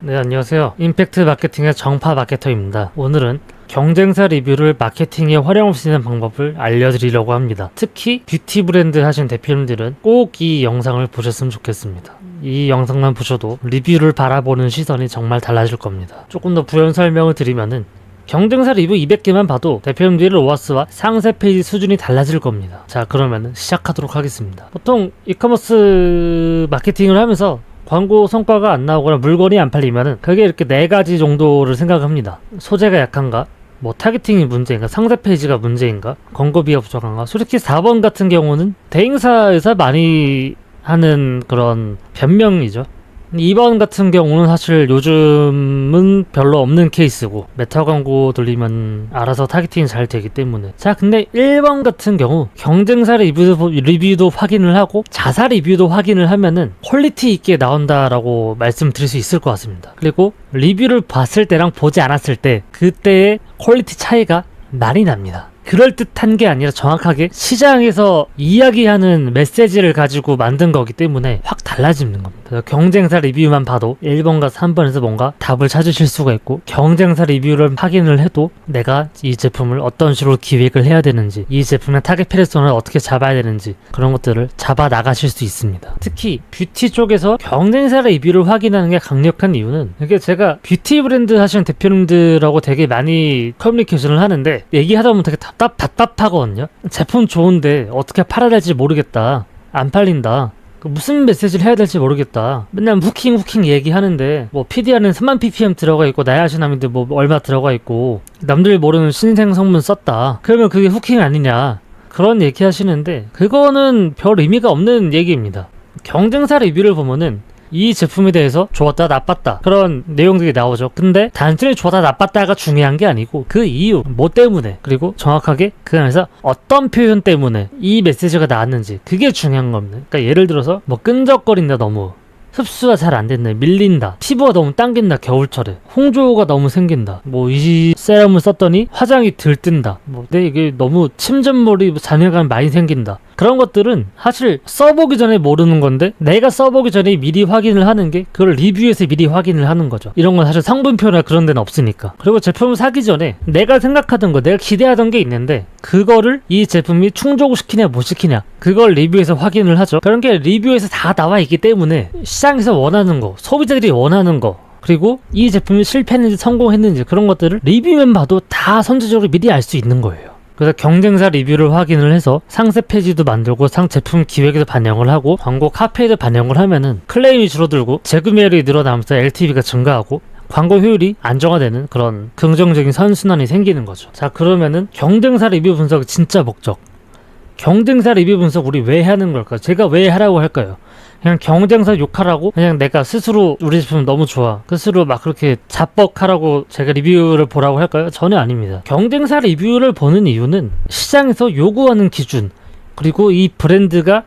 네, 안녕하세요. 임팩트 마케팅의 정파 마케터입니다. 오늘은 경쟁사 리뷰를 마케팅에 활용할 수 있는 방법을 알려드리려고 합니다. 특히 뷰티 브랜드 하시는 대표님들은 꼭 이 영상을 보셨으면 좋겠습니다. 이 영상만 보셔도 리뷰를 바라보는 시선이 정말 달라질 겁니다. 조금 더 부연 설명을 드리면은 경쟁사 리뷰 200개만 봐도 대표님들의 로아스와 상세 페이지 수준이 달라질 겁니다. 자, 그러면 시작하도록 하겠습니다. 보통 이커머스 마케팅을 하면서 광고 성과가 안 나오거나 물건이 안 팔리면은 그게 이렇게 4가지 정도를 생각합니다. 소재가 약한가? 뭐 타겟팅이 문제인가? 상세 페이지가 문제인가? 광고비가 부족한가? 솔직히 4번 같은 경우는 대행사에서 많이 하는 그런 변명이죠. 2번 같은 경우는 사실 요즘은 별로 없는 케이스고 메타 광고 돌리면 알아서 타겟팅이 잘 되기 때문에. 자, 근데 1번 같은 경우 경쟁사 리뷰도 확인을 하고 자사 리뷰도 확인을 하면은 퀄리티 있게 나온다라고 말씀드릴 수 있을 것 같습니다. 그리고 리뷰를 봤을 때랑 보지 않았을 때 그때의 퀄리티 차이가 많이 납니다. 그럴듯한 게 아니라 정확하게 시장에서 이야기하는 메시지를 가지고 만든 거기 때문에 확 달라지는 겁니다. 경쟁사 리뷰만 봐도 1번과 3번에서 뭔가 답을 찾으실 수가 있고, 경쟁사 리뷰를 확인을 해도 내가 이 제품을 어떤 식으로 기획을 해야 되는지, 이 제품의 타겟 페르소나를 어떻게 잡아야 되는지 그런 것들을 잡아 나가실 수 있습니다. 특히 뷰티 쪽에서 경쟁사 리뷰를 확인하는 게 강력한 이유는, 이게 제가 뷰티 브랜드 하시는 대표님들하고 되게 많이 커뮤니케이션을 하는데 얘기하다 보면 되게 답답하거든요. 제품 좋은데 어떻게 팔아야 될지 모르겠다, 안 팔린다, 무슨 메시지를 해야 될지 모르겠다, 맨날 후킹 얘기하는데 뭐 PDR은 3만 ppm 들어가 있고 나야시나민데 뭐 얼마 들어가 있고 남들 모르는 신생 성분 썼다, 그러면 그게 후킹 아니냐, 그런 얘기 하시는데 그거는 별 의미가 없는 얘기입니다. 경쟁사 리뷰를 보면은 이 제품에 대해서 좋았다 나빴다 그런 내용들이 나오죠. 근데 단순히 좋았다 나빴다가 중요한 게 아니고 그 이유, 뭐 때문에, 그리고 정확하게 그 안에서 어떤 표현 때문에 이 메시지가 나왔는지, 그게 중요한 겁니다. 그러니까 예를 들어서 뭐 끈적거린다, 너무 흡수가 잘 안 된다, 밀린다, 피부가 너무 당긴다, 겨울철에 홍조가 너무 생긴다, 뭐 이 세럼을 썼더니 화장이 들뜬다, 뭐 근데 이게 너무 침전물이 잔여감이 많이 생긴다, 그런 것들은 사실 써보기 전에 모르는 건데 내가 써보기 전에 미리 확인을 하는 게 그걸 리뷰에서 미리 확인을 하는 거죠. 이런 건 사실 성분표나 그런 데는 없으니까. 그리고 제품을 사기 전에 내가 생각하던 거, 내가 기대하던 게 있는데 그거를 이 제품이 충족을 시키냐 못 시키냐, 그걸 리뷰에서 확인을 하죠. 그런 게 리뷰에서 다 나와 있기 때문에 시장에서 원하는 거, 소비자들이 원하는 거, 그리고 이 제품이 실패했는지 성공했는지 그런 것들을 리뷰만 봐도 다 선제적으로 미리 알 수 있는 거예요. 그래서 경쟁사 리뷰를 확인을 해서 상세 페이지도 만들고 제품 기획에도 반영을 하고 광고 카페에도 반영을 하면은 클레임이 줄어들고 재구매율이 늘어나면서 LTV가 증가하고 광고 효율이 안정화되는 그런 긍정적인 선순환이 생기는 거죠. 자, 그러면은 경쟁사 리뷰 분석의 진짜 목적, 경쟁사 리뷰 분석 우리 왜 하는 걸까요? 제가 왜 하라고 할까요? 그냥 경쟁사 욕하라고, 그냥 내가 스스로 우리 제품 너무 좋아 스스로 막 그렇게 자뻑하라고 제가 리뷰를 보라고 할까요? 전혀 아닙니다. 경쟁사 리뷰를 보는 이유는 시장에서 요구하는 기준, 그리고 이 브랜드가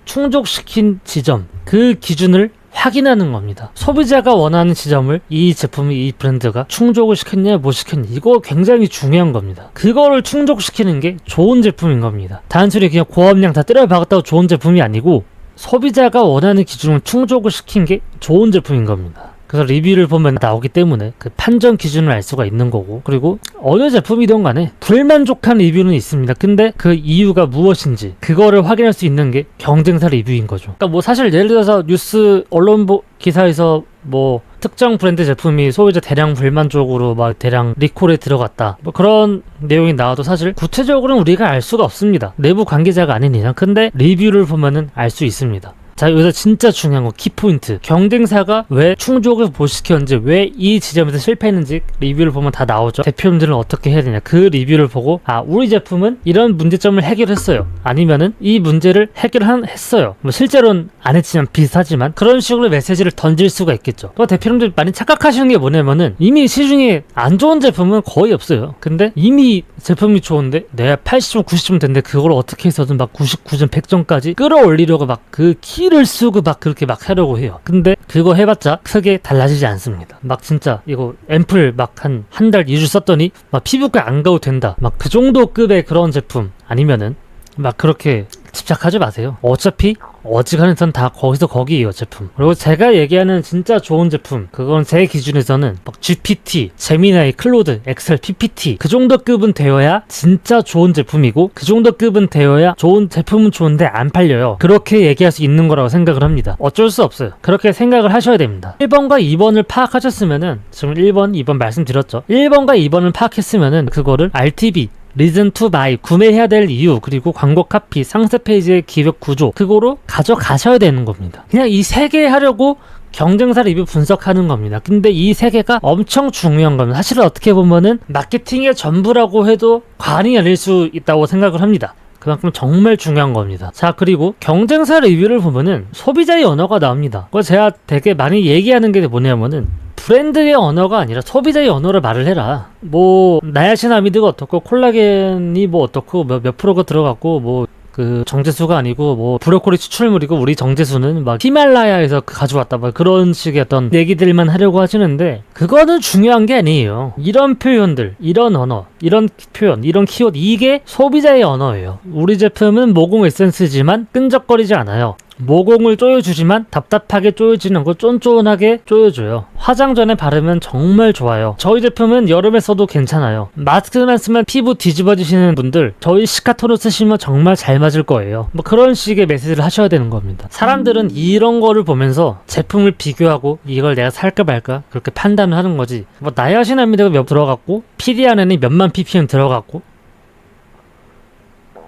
충족시킨 지점, 그 기준을 확인하는 겁니다. 소비자가 원하는 지점을 이 제품이, 이 브랜드가 충족을 시켰냐 못 시켰냐, 이거 굉장히 중요한 겁니다. 그거를 충족시키는 게 좋은 제품인 겁니다. 단순히 그냥 고함량 다 때려박았다고 좋은 제품이 아니고 소비자가 원하는 기준을 충족을 시킨 게 좋은 제품인 겁니다. 그래서 리뷰를 보면 나오기 때문에 그 판정 기준을 알 수가 있는 거고, 그리고 어느 제품이든 간에 불만족한 리뷰는 있습니다. 근데 그 이유가 무엇인지 그거를 확인할 수 있는 게 경쟁사 리뷰인 거죠. 그러니까 뭐 사실 예를 들어서 뉴스 언론 기사에서 뭐 특정 브랜드 제품이 소비자 대량 불만족으로 막 대량 리콜에 들어갔다, 뭐 그런 내용이 나와도 사실 구체적으로는 우리가 알 수가 없습니다. 내부 관계자가 아닌 이상. 근데 리뷰를 보면은 알 수 있습니다. 자, 여기서 진짜 중요한 거, 키포인트. 경쟁사가 왜 충족을 못 시켰는지, 왜 이 지점에서 실패했는지 리뷰를 보면 다 나오죠. 대표님들은 어떻게 해야 되냐, 그 리뷰를 보고 아, 우리 제품은 이런 문제점을 해결했어요, 아니면은 이 문제를 해결했어요, 뭐 실제로는 안 했지만 비슷하지만, 그런 식으로 메시지를 던질 수가 있겠죠. 또 대표님들 많이 착각하시는 게 뭐냐면은 이미 시중에 안 좋은 제품은 거의 없어요. 근데 이미 제품이 좋은데 내가 80점 90점 됐는데 그걸 어떻게 해서든 막 99점 100점까지 끌어올리려고 막 그 키를 쓰고 막 그렇게 막 하려고 해요. 근데 그거 해봤자 크게 달라지지 않습니다. 막 진짜 이거 앰플 막 한 달 2주 썼더니 막 피부과 안 가도 된다, 막 그 정도 급의 그런 제품 아니면은 막 그렇게 집착하지 마세요. 어차피 어지간한 선 다 거기서 거기에요 제품. 그리고 제가 얘기하는 진짜 좋은 제품, 그건 제 기준에서는 막 GPT, 제미나이, 클로드, 엑셀, PPT 그 정도 급은 되어야 진짜 좋은 제품이고, 그 정도 급은 되어야 좋은 제품은 좋은데 안 팔려요. 그렇게 얘기할 수 있는 거라고 생각을 합니다. 어쩔 수 없어요. 그렇게 생각을 하셔야 됩니다. 1번과 2번을 파악하셨으면은, 지금 1번, 2번 말씀드렸죠. 1번과 2번을 파악했으면은 그거를 RTB, 리즌 투 바이, 구매해야 될 이유, 그리고 광고 카피, 상세 페이지의 기획 구조, 그거로 가져가셔야 되는 겁니다. 그냥 이 세 개 하려고 경쟁사 리뷰 분석하는 겁니다. 근데 이 세 개가 엄청 중요한 겁니다. 사실 어떻게 보면은 마케팅의 전부라고 해도 과언이 아닐 수 있다고 생각을 합니다. 그만큼 정말 중요한 겁니다. 자, 그리고 경쟁사 리뷰를 보면은 소비자의 언어가 나옵니다. 그거 제가 되게 많이 얘기하는 게 뭐냐면은, 브랜드의 언어가 아니라 소비자의 언어를 말을 해라. 뭐 나야시나미드가 어떻고, 콜라겐이 뭐 어떻고, 몇 프로가 들어갔고, 뭐 그 정제수가 아니고 뭐 브로콜리 추출물이고, 우리 정제수는 막 히말라야에서 가져왔다, 막 그런 식의 어떤 얘기들만 하려고 하시는데, 그거는 중요한 게 아니에요. 이런 표현들, 이런 언어, 이런 표현, 이런 키워드, 이게 소비자의 언어예요. 우리 제품은 모공 에센스지만 끈적거리지 않아요. 모공을 조여주지만 답답하게 조여지는 않고 쫀쫀하게 조여줘요. 화장 전에 바르면 정말 좋아요. 저희 제품은 여름에 써도 괜찮아요. 마스크만 쓰면 피부 뒤집어지시는 분들, 저희 시카토를 쓰시면 정말 잘 맞을 거예요. 뭐 그런 식의 메시지를 하셔야 되는 겁니다. 사람들은 이런 거를 보면서 제품을 비교하고 이걸 내가 살까 말까 그렇게 판단을 하는 거지, 뭐 나야시나미드가 몇 들어갔고 피디안에는 몇만 ppm 들어갔고,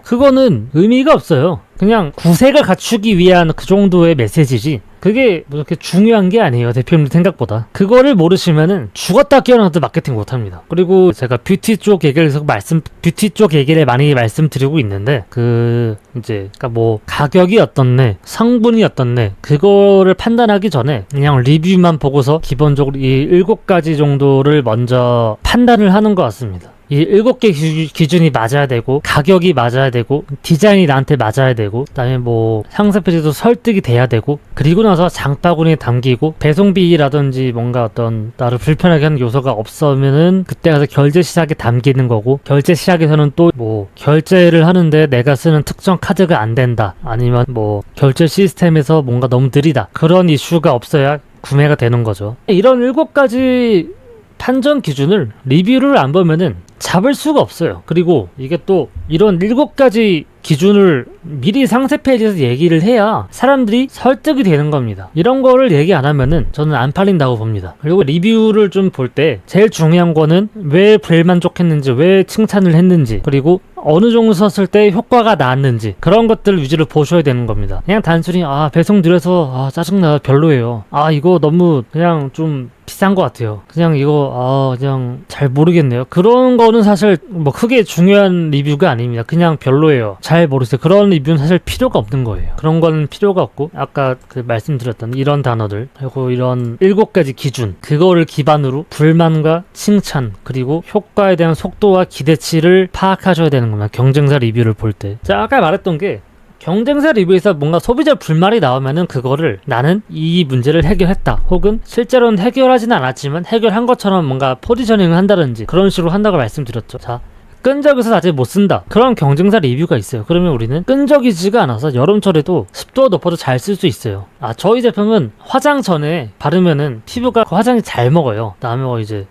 그거는 의미가 없어요. 그냥 구색을 갖추기 위한 그 정도의 메시지지, 그게 뭐 그렇게 중요한 게 아니에요, 대표님 생각보다. 그거를 모르시면은 죽었다 깨어나도 마케팅 못합니다. 그리고 제가 뷰티 쪽 얘기를 많이 말씀드리고 있는데, 그러니까 뭐 가격이 어떻네, 성분이 어떻네, 그거를 판단하기 전에 그냥 리뷰만 보고서 기본적으로 이 7가지 정도를 먼저 판단을 하는 것 같습니다. 이 7개 기준이 맞아야 되고, 가격이 맞아야 되고, 디자인이 나한테 맞아야 되고, 그 다음에 뭐 상세 페이지도 설득이 돼야 되고, 그리고 나서 장바구니에 담기고, 배송비라든지 뭔가 어떤 나를 불편하게 하는 요소가 없으면은 그때 가서 결제 시작에 담기는 거고, 결제 시작에서는 또 뭐 결제를 하는데 내가 쓰는 특정 카드가 안 된다, 아니면 뭐 결제 시스템에서 뭔가 너무 느리다, 그런 이슈가 없어야 구매가 되는 거죠. 이런 7가지 판정 기준을 리뷰를 안 보면은 잡을 수가 없어요. 그리고 이게 또 이런 7가지 기준을 미리 상세 페이지에서 얘기를 해야 사람들이 설득이 되는 겁니다. 이런 거를 얘기 안 하면은 저는 안 팔린다고 봅니다. 그리고 리뷰를 좀 볼 때 제일 중요한 거는 왜 불만족했는지, 왜 칭찬을 했는지, 그리고 어느 정도 썼을 때 효과가 나왔는지, 그런 것들 위주로 보셔야 되는 겁니다. 그냥 단순히 배송 느려서 짜증나, 별로예요, 이거 너무 그냥 좀 비싼 것 같아요, 그냥 이거 그냥 잘 모르겠네요, 그런 거는 사실 뭐 크게 중요한 리뷰가 아닙니다. 그냥 별로예요, 잘 모르겠어요, 그런 리뷰는 사실 필요가 없는 거예요. 그런 거는 필요가 없고, 아까 말씀드렸던 이런 단어들, 그리고 이런 7가지 기준, 그거를 기반으로 불만과 칭찬, 그리고 효과에 대한 속도와 기대치를 파악하셔야 되는 겁니다, 경쟁사 리뷰를 볼 때. 자, 아까 말했던 게, 경쟁사 리뷰에서 뭔가 소비자 불만이 나오면은 그거를 나는 이 문제를 해결했다, 혹은 실제로는 해결하지는 않았지만 해결한 것처럼 뭔가 포지셔닝을 한다든지 그런 식으로 한다고 말씀드렸죠. 자, 끈적여서 아직 못 쓴다, 그런 경쟁사 리뷰가 있어요. 그러면 우리는 끈적이지가 않아서 여름철에도 습도가 높아도 잘 쓸 수 있어요. 저희 제품은 화장 전에 바르면은 피부가 화장이 잘 먹어요. 다음에 이제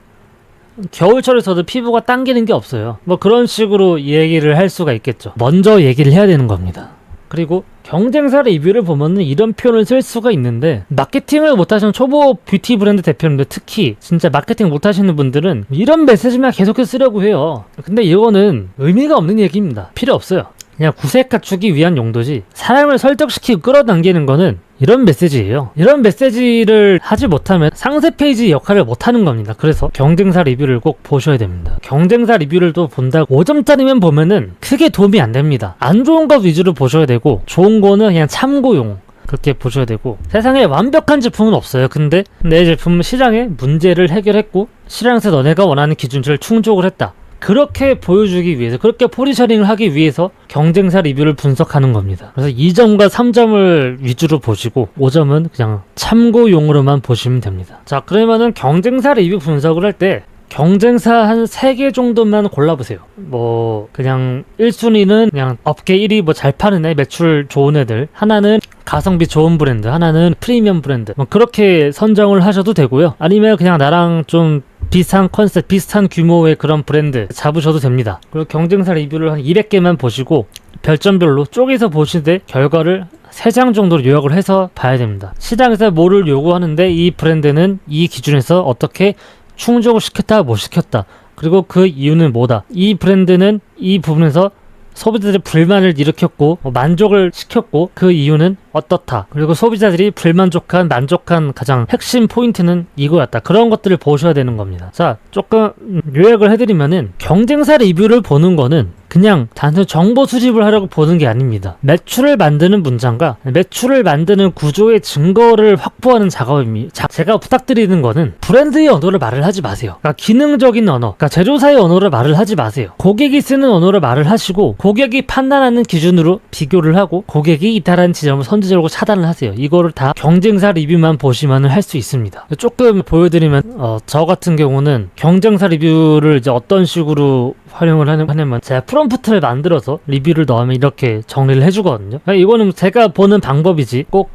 겨울철에서도 피부가 당기는 게 없어요. 뭐 그런 식으로 얘기를 할 수가 있겠죠. 먼저 얘기를 해야 되는 겁니다. 그리고 경쟁사 리뷰를 보면은 이런 표현을 쓸 수가 있는데, 마케팅을 못하시는 초보 뷰티 브랜드 대표님들, 특히 진짜 마케팅 못하시는 분들은 이런 메시지만 계속해서 쓰려고 해요. 근데 이거는 의미가 없는 얘기입니다. 필요 없어요. 그냥 구색 갖추기 위한 용도지, 사람을 설득시키고 끌어당기는 거는 이런 메시지예요. 이런 메시지를 하지 못하면 상세 페이지 역할을 못하는 겁니다. 그래서 경쟁사 리뷰를 꼭 보셔야 됩니다. 경쟁사 리뷰를 또 본다고 5점짜리면 보면은 크게 도움이 안 됩니다. 안 좋은 것 위주로 보셔야 되고, 좋은 거는 그냥 참고용, 그렇게 보셔야 되고, 세상에 완벽한 제품은 없어요. 근데 내 제품은 시장에 문제를 해결했고, 시장에서 너네가 원하는 기준치를 충족을 했다, 그렇게 보여주기 위해서, 그렇게 포지셔닝을 하기 위해서 경쟁사 리뷰를 분석하는 겁니다. 그래서 2점과 3점을 위주로 보시고 5점은 그냥 참고용으로만 보시면 됩니다. 자, 그러면은 경쟁사 리뷰 분석을 할 때 경쟁사 한 3개 정도만 골라보세요. 뭐 그냥 1순위는 그냥 업계 1위 뭐 잘 파는 애, 매출 좋은 애들, 하나는 가성비 좋은 브랜드, 하나는 프리미엄 브랜드, 뭐 그렇게 선정을 하셔도 되고요. 아니면 그냥 나랑 좀 비슷한 컨셉, 비슷한 규모의 그런 브랜드 잡으셔도 됩니다. 그리고 경쟁사 리뷰를 한 200개만 보시고 별점별로 쪼개서 보시되 결과를 3장 정도로 요약을 해서 봐야 됩니다. 시장에서 뭐를 요구하는데 이 브랜드는 이 기준에서 어떻게 충족을 시켰다, 못 시켰다, 그리고 그 이유는 뭐다, 이 브랜드는 이 부분에서 소비자들의 불만을 일으켰고 만족을 시켰고 그 이유는 어떻다, 그리고 소비자들이 불만족한, 만족한 가장 핵심 포인트는 이거였다, 그런 것들을 보셔야 되는 겁니다. 자, 조금 요약을 해드리면은 경쟁사 리뷰를 보는 거는 그냥 단순 정보 수집을 하려고 보는 게 아닙니다. 매출을 만드는 문장과 매출을 만드는 구조의 증거를 확보하는 작업입니다. 제가 부탁드리는 거는 브랜드의 언어를 말을 하지 마세요. 그러니까 기능적인 언어, 그러니까 제조사의 언어를 말을 하지 마세요. 고객이 쓰는 언어를 말을 하시고 고객이 판단하는 기준으로 비교를 하고 고객이 이탈한 지점을 선제적으로 차단을 하세요. 이거를 다 경쟁사 리뷰만 보시면 할 수 있습니다. 조금 보여드리면 저 같은 경우는 경쟁사 리뷰를 이제 어떤 식으로 활용을 하냐면 제가 프롬프트를 만들어서 리뷰를 넣으면 이렇게 정리를 해주거든요. 이거는 제가 보는 방법이지 꼭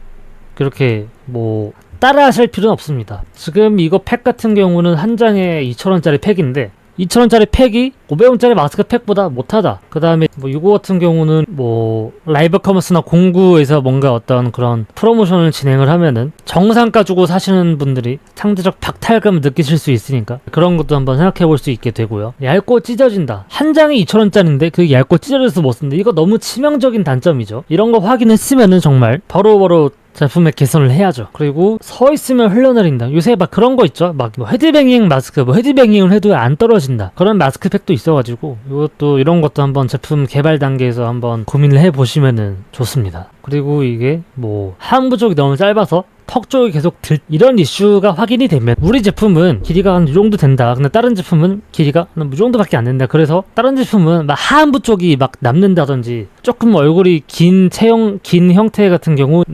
그렇게 뭐 따라 하실 필요는 없습니다. 지금 이거 팩 같은 경우는 한 장에 2,000원짜리 팩인데 2,000원짜리 팩이 500원짜리 마스크 팩보다 못하다. 그 다음에 뭐 이거 같은 경우는 뭐 라이브 커머스나 공구에서 뭔가 어떤 그런 프로모션을 진행을 하면은 정상가 주고 사시는 분들이 상대적 박탈감을 느끼실 수 있으니까 그런 것도 한번 생각해 볼 수 있게 되고요. 얇고 찢어진다. 한 장에 2,000원짜리인데 그게 얇고 찢어져서 못 쓰는데 이거 너무 치명적인 단점이죠. 이런 거 확인했으면은 정말 바로바로 제품의 개선을 해야죠. 그리고 서 있으면 흘러내린다. 요새 막 그런 거 있죠. 막 뭐 헤드뱅잉 마스크, 뭐 헤드뱅잉을 해도 안 떨어진다. 그런 마스크팩도 있어가지고 이것도 이런 것도 한번 제품 개발 단계에서 한번 고민을 해보시면은 좋습니다. 그리고 이게 뭐 하얀 쪽이 너무 짧아서 턱 쪽이 계속 이런 이슈가 확인이 되면 우리 제품은 길이가 한 이 정도 된다. 근데 다른 제품은 길이가 한 이 정도밖에 안 된다. 그래서 다른 제품은 막 하안부 쪽이 막 남는다든지 조금 얼굴이 긴 형태 같은 경우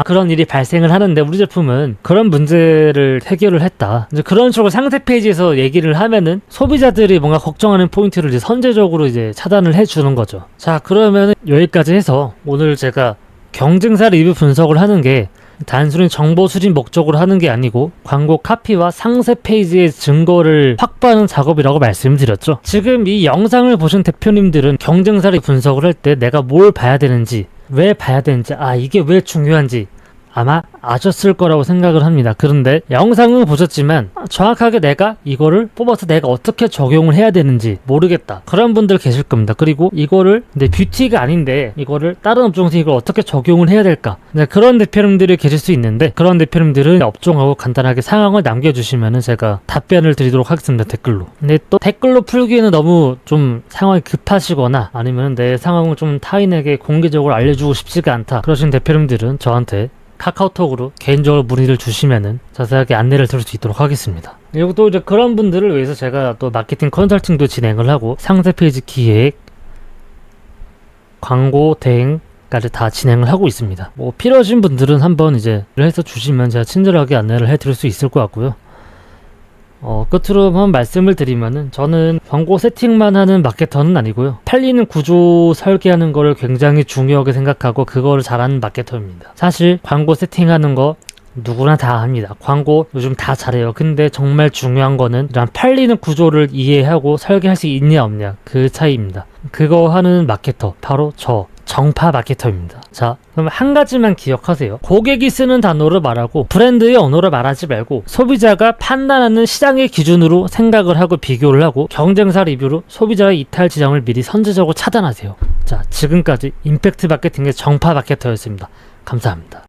그런 일이 발생을 하는데 우리 제품은 그런 문제를 해결을 했다. 이제 그런 식으로 상세 페이지에서 얘기를 하면은 소비자들이 뭔가 걱정하는 포인트를 이제 선제적으로 이제 차단을 해주는 거죠. 자, 그러면 여기까지 해서 오늘 제가 경쟁사 리뷰 분석을 하는 게 단순히 정보 수집 목적으로 하는 게 아니고 광고 카피와 상세 페이지의 증거를 확보하는 작업이라고 말씀드렸죠. 지금 이 영상을 보신 대표님들은 경쟁사를 분석을 할 때 내가 뭘 봐야 되는지, 왜 봐야 되는지, 이게 왜 중요한지 아마 아셨을 거라고 생각을 합니다. 그런데 영상은 보셨지만 정확하게 내가 이거를 뽑아서 내가 어떻게 적용을 해야 되는지 모르겠다, 그런 분들 계실 겁니다. 그리고 이거를 근데 뷰티가 아닌데 이거를 다른 업종에서 이걸 어떻게 적용을 해야 될까, 그런 대표님들이 계실 수 있는데 그런 대표님들은 업종하고 간단하게 상황을 남겨주시면 제가 답변을 드리도록 하겠습니다. 댓글로. 근데 또 댓글로 풀기에는 너무 좀 상황이 급하시거나 아니면 내 상황을 좀 타인에게 공개적으로 알려주고 싶지가 않다 그러신 대표님들은 저한테 카카오톡으로 개인적으로 문의를 주시면은 자세하게 안내를 드릴 수 있도록 하겠습니다. 그리고 또 이제 그런 분들을 위해서 제가 또 마케팅 컨설팅도 진행을 하고 상세 페이지 기획, 광고 대행까지 다 진행을 하고 있습니다. 뭐 필요하신 분들은 한번 이제 해서 주시면 제가 친절하게 안내를 해드릴 수 있을 것 같고요. 끝으로 한번 말씀을 드리면은 저는 광고 세팅만 하는 마케터는 아니고요. 팔리는 구조 설계하는 거를 굉장히 중요하게 생각하고 그거를 잘하는 마케터입니다. 사실 광고 세팅하는 거 누구나 다 합니다. 광고 요즘 다 잘해요. 근데 정말 중요한 거는 이런 팔리는 구조를 이해하고 설계할 수 있냐 없냐, 그 차이입니다. 그거 하는 마케터 바로 저 정파 마케터입니다. 자, 그럼 한 가지만 기억하세요. 고객이 쓰는 단어를 말하고 브랜드의 언어를 말하지 말고 소비자가 판단하는 시장의 기준으로 생각을 하고 비교를 하고 경쟁사 리뷰로 소비자의 이탈 지점을 미리 선제적으로 차단하세요. 자, 지금까지 임팩트 마케팅의 정파 마케터였습니다. 감사합니다.